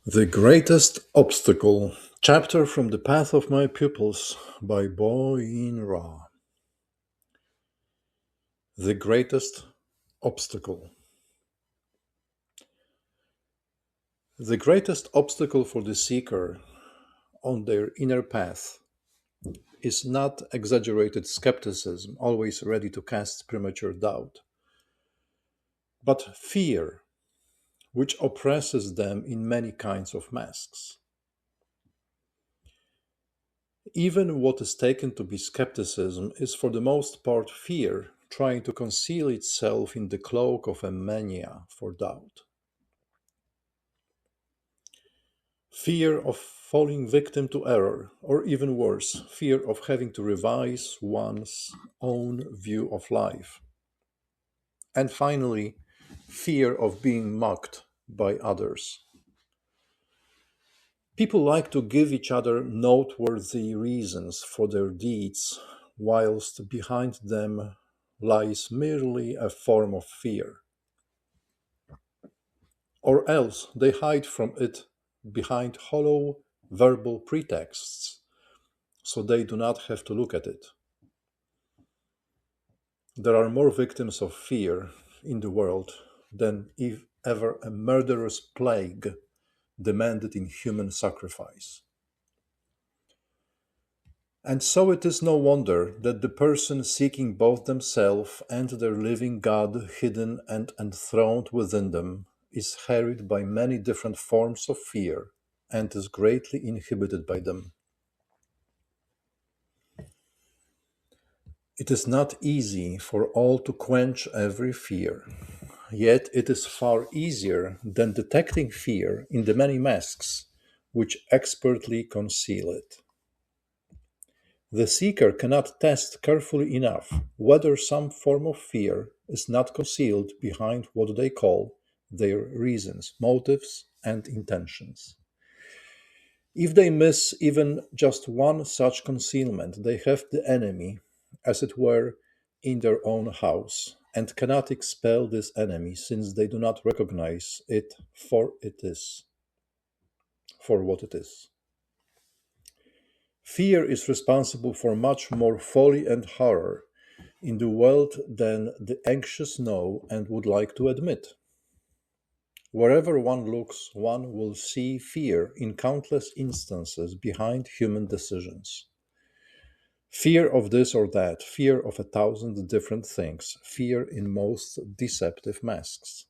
The Greatest Obstacle, chapter from The Path of My Pupils by Bô Yin Râ. The Greatest Obstacle. The greatest obstacle for the seeker on their inner path is not exaggerated skepticism, always ready to cast premature doubt, but fear, which oppresses them in many kinds of masks. Even what is taken to be skepticism is for the most part fear trying to conceal itself in the cloak of a mania for doubt. Fear of falling victim to error, or even worse, fear of having to revise one's own view of life. And finally, fear of being mocked by others. People like to give each other noteworthy reasons for their deeds, whilst behind them lies merely a form of fear. Or else they hide from it behind hollow verbal pretexts, so they do not have to look at it. There are more victims of fear in the world than if ever a murderous plague demanded in human sacrifice. And so it is no wonder that the person seeking both themselves and their living God hidden and enthroned within them is harried by many different forms of fear and is greatly inhibited by them. It is not easy for all to quench every fear, yet it is far easier than detecting fear in the many masks which expertly conceal it. The seeker cannot test carefully enough whether some form of fear is not concealed behind what they call their reasons, motives, and intentions. If they miss even just one such concealment, they have the enemy, as it were, in their own house, and cannot expel this enemy since they do not recognize it for what it is. Fear is responsible for much more folly and horror in the world than the anxious know and would like to admit. Wherever one looks, one will see fear in countless instances behind human decisions. Fear of this or that, fear of 1,000 different things, fear in most deceptive masks.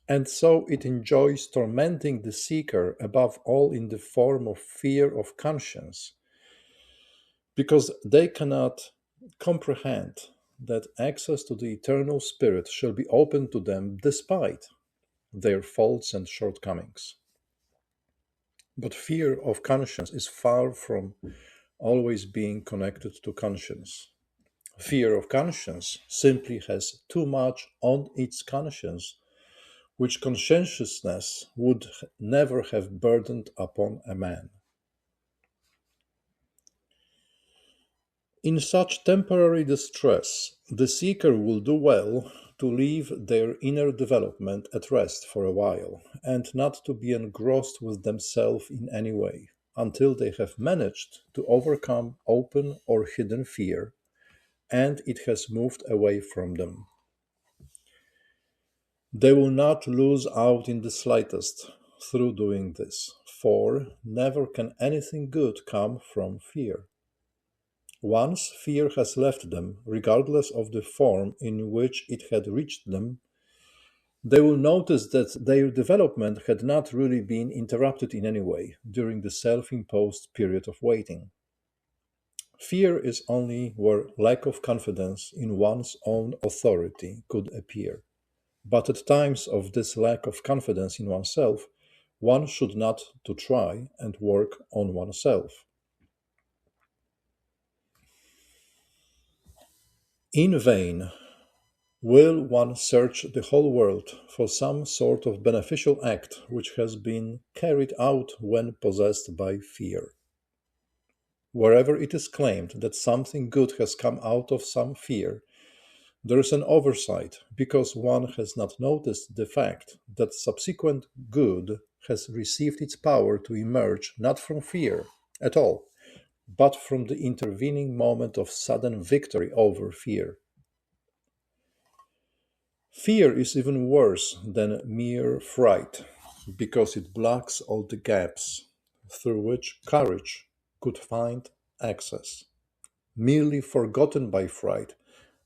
And so it enjoys tormenting the seeker above all in the form of fear of conscience, because they cannot comprehend that access to the eternal Spirit shall be open to them despite their faults and shortcomings. But fear of conscience is far from always being connected to conscience. Fear of conscience simply has too much on its conscience, which conscientiousness would never have burdened upon a man. In such temporary distress, the seeker will do well to leave their inner development at rest for a while, and not to be engrossed with themselves in any way, until they have managed to overcome open or hidden fear, and it has moved away from them. They will not lose out in the slightest through doing this, for never can anything good come from fear. Once fear has left them, regardless of the form in which it had reached them, they will notice that their development had not really been interrupted in any way during the self imposed period of waiting. Fear is only where lack of confidence in one's own authority could appear. But at times of this lack of confidence in oneself, one should not to try and work on oneself. In vain will one search the whole world for some sort of beneficial act which has been carried out when possessed by fear. Wherever it is claimed that something good has come out of some fear, there is an oversight because one has not noticed the fact that subsequent good has received its power to emerge not from fear at all, but from the intervening moment of sudden victory over fear. Fear is even worse than mere fright because it blocks all the gaps through which courage could find access. Merely forgotten by fright,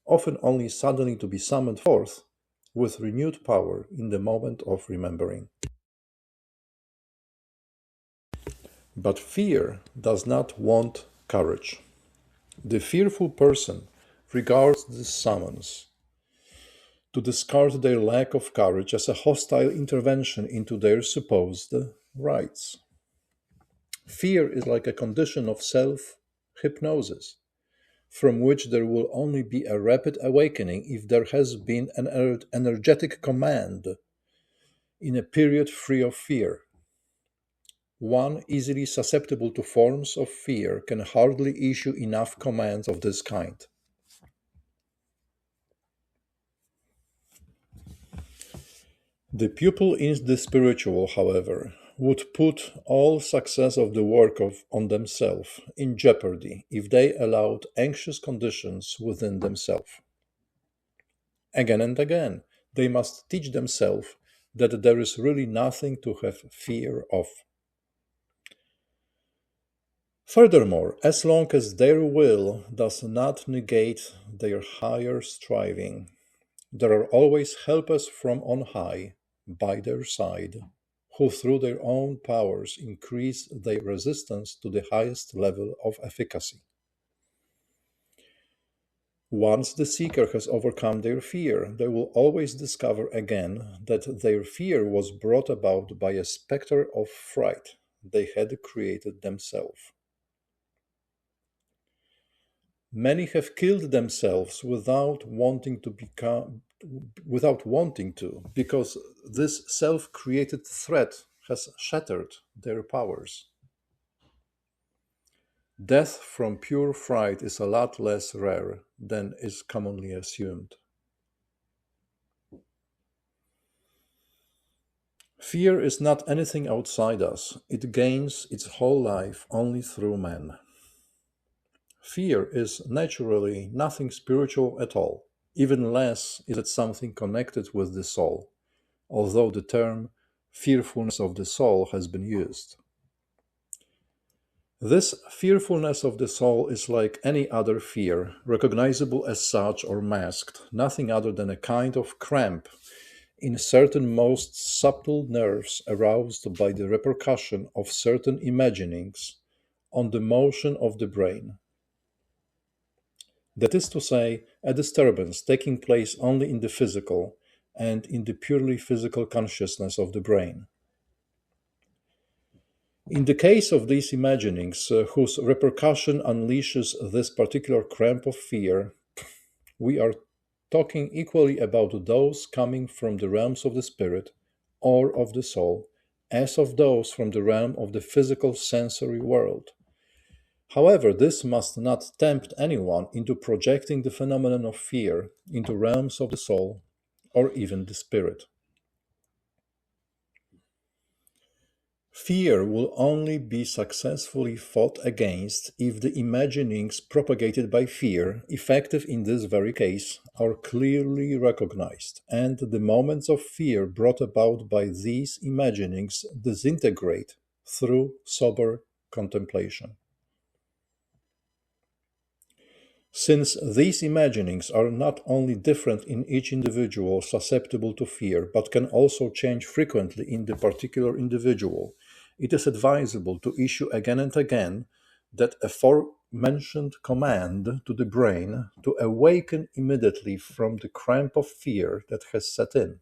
often only suddenly to be summoned forth with renewed power in the moment of remembering. But fear does not want courage. The fearful person regards this summons to discard their lack of courage as a hostile intervention into their supposed rights. Fear is like a condition of self hypnosis, from which there will only be a rapid awakening if there has been an energetic command in a period free of fear. One easily susceptible to forms of fear can hardly issue enough commands of this kind. The pupil in the spiritual, however, would put all success of the work on themselves in jeopardy if they allowed anxious conditions within themselves. Again and again, they must teach themselves that there is really nothing to have fear of. Furthermore, as long as their will does not negate their higher striving, there are always helpers from on high by their side, who through their own powers increase their resistance to the highest level of efficacy. Once the seeker has overcome their fear, they will always discover again that their fear was brought about by a specter of fright they had created themselves. Many have killed themselves without wanting to, because this self-created threat has shattered their powers. Death from pure fright is a lot less rare than is commonly assumed. Fear is not anything outside us. It gains its whole life only through man. Fear is naturally nothing spiritual at all. Even less is it something connected with the soul, although the term fearfulness of the soul has been used. This fearfulness of the soul is like any other fear, recognizable as such or masked, nothing other than a kind of cramp in certain most subtle nerves aroused by the repercussion of certain imaginings on the motion of the brain. That is to say, a disturbance taking place only in the physical and in the purely physical consciousness of the brain. In the case of these imaginings, whose repercussion unleashes this particular cramp of fear, we are talking equally about those coming from the realms of the spirit or of the soul, as of those from the realm of the physical sensory world. However, this must not tempt anyone into projecting the phenomenon of fear into realms of the soul or even the spirit. Fear will only be successfully fought against if the imaginings propagated by fear, effective in this very case, are clearly recognized, and the moments of fear brought about by these imaginings disintegrate through sober contemplation. Since these imaginings are not only different in each individual susceptible to fear, but can also change frequently in the particular individual, it is advisable to issue again and again that aforementioned command to the brain to awaken immediately from the cramp of fear that has set in.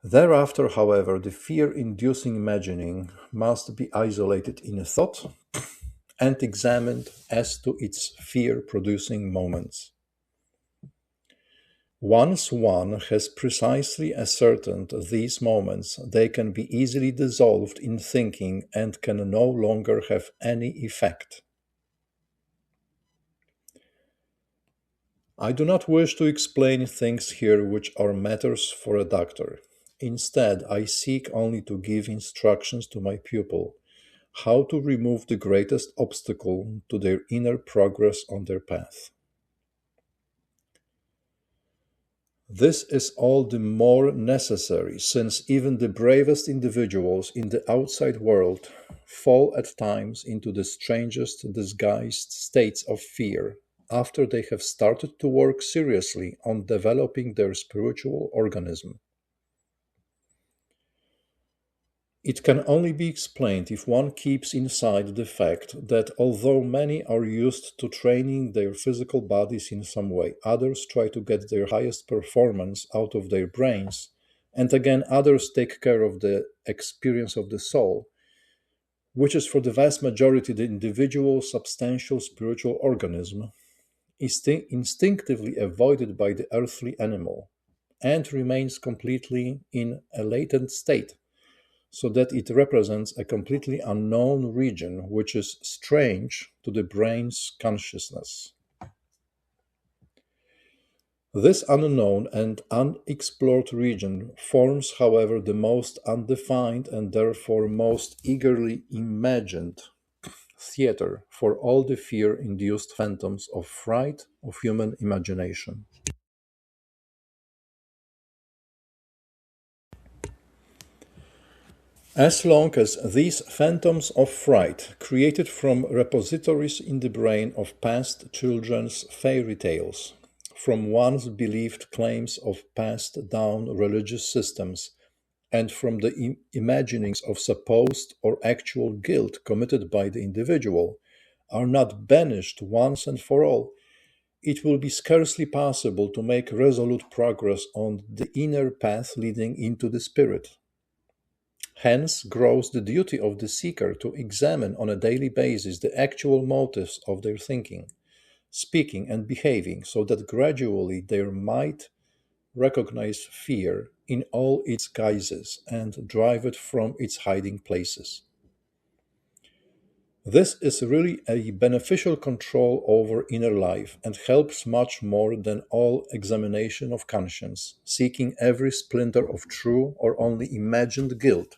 Thereafter, however, the fear-inducing imagining must be isolated in thought and examined as to its fear-producing moments. Once one has precisely ascertained these moments, they can be easily dissolved in thinking and can no longer have any effect. I do not wish to explain things here which are matters for a doctor. Instead, I seek only to give instructions to my pupil how to remove the greatest obstacle to their inner progress on their path. This is all the more necessary since even the bravest individuals in the outside world fall at times into the strangest disguised states of fear after they have started to work seriously on developing their spiritual organism. It can only be explained if one keeps inside the fact that although many are used to training their physical bodies in some way, others try to get their highest performance out of their brains, and again, others take care of the experience of the soul, which is for the vast majority the individual substantial spiritual organism, is instinctively avoided by the earthly animal and remains completely in a latent state so that it represents a completely unknown region which is strange to the brain's consciousness. This unknown and unexplored region forms, however, the most undefined and therefore most eagerly imagined theater for all the fear induced phantoms of fright of human imagination. As long as these phantoms of fright, created from repositories in the brain of past children's fairy tales, from once believed claims of passed down religious systems, and from the imaginings of supposed or actual guilt committed by the individual, are not banished once and for all, it will be scarcely possible to make resolute progress on the inner path leading into the spirit. Hence grows the duty of the seeker to examine on a daily basis the actual motives of their thinking, speaking, and behaving, so that gradually they might recognize fear in all its guises and drive it from its hiding places. This is really a beneficial control over inner life and helps much more than all examination of conscience, seeking every splinter of true or only imagined guilt,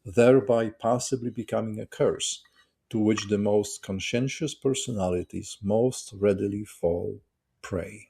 thereby possibly becoming a curse to which the most conscientious personalities most readily fall prey.